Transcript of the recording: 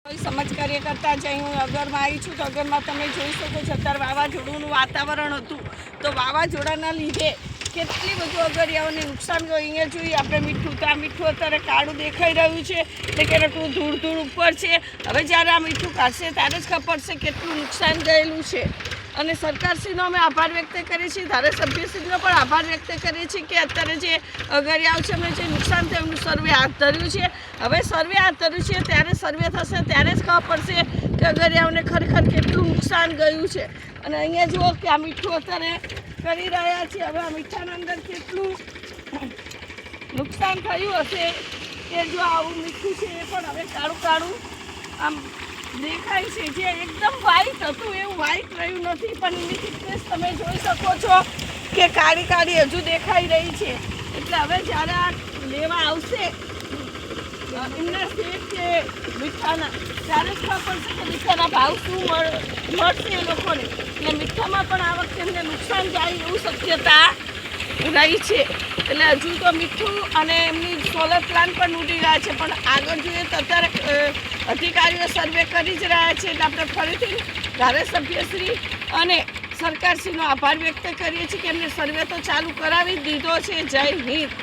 કોઈ સમાજ કાર્યકર્તા જઈ હું અગરમાં આવી છું તો અગરમાં તમે જોઈ શકો છો અત્યારે વાવાઝોડુંનું વાતાવરણ હતું તો વાવાઝોડાના લીધે કેટલી બધું અગરિયાઓને નુકસાન ગયું. અહીંયા જોઈએ આપણે મીઠું તો આ મીઠું અત્યારે કાળું દેખાઈ રહ્યું છે એટલે કે એટલું ધૂળ ધૂળ ઉપર છે. હવે જ્યારે આ મીઠું કાઢશે ત્યારે જ ખબર પડશે કેટલું નુકસાન ગયેલું છે. અને સરકારશ્રીનો અમે આભાર વ્યક્ત કરીએ છીએ, ધારાસભ્યશ્રીનો પણ આભાર વ્યક્ત કરીએ છીએ કે અત્યારે જે અગરિયાઓ છે એમને જે નુકસાન થયું એમનું સર્વે હાથ ધર્યું છે. હવે સર્વે હાથ ધર્યું છે ત્યારે સર્વે થશે ત્યારે જ ખબર પડશે કે અગરિયાઓને ખરેખર કેટલું નુકસાન ગયું છે. અને અહીંયા જુઓ કે આ મીઠું અત્યારે કરી રહ્યા છે. હવે આ મીઠાના અંદર કેટલું નુકસાન થયું હશે કે જો આવું મીઠું છે એ પણ હવે કાળું કાળું આમ દેખાય છે. જે એકદમ વ્હાઈટ હતું એવું વ્હાઈટ રહ્યું નથી, પણ એની થિકનેસ તમે જોઈ શકો છો કે કાળી કાળી હજુ દેખાઈ રહી છે. એટલે હવે જ્યારે આ લેવા આવશે એમના શેઠ કે મીઠાના ત્યારે જ ખબર પડશે કે મીઠાના ભાવ શું મળશે એ લોકોને. એટલે મીઠામાં પણ આ વખતે એમને નુકસાન જાય એવું શક્યતા રહી છે. એટલે હજુ તો મીઠું અને એમની સોલર પ્લાન્ટ પણ ઉડી રહ્યા છે, પણ આગળ જોઈએ તો અત્યારે અધિકારીઓ સર્વે કરી જ રહ્યા છે. એટલે આપણે ફરીથી ધારાસભ્યશ્રી અને સરકારશ્રીનો આભાર વ્યક્ત કરીએ છીએ કે એમને સર્વે તો ચાલુ કરાવી જ દીધો છે. જય હિન્દ.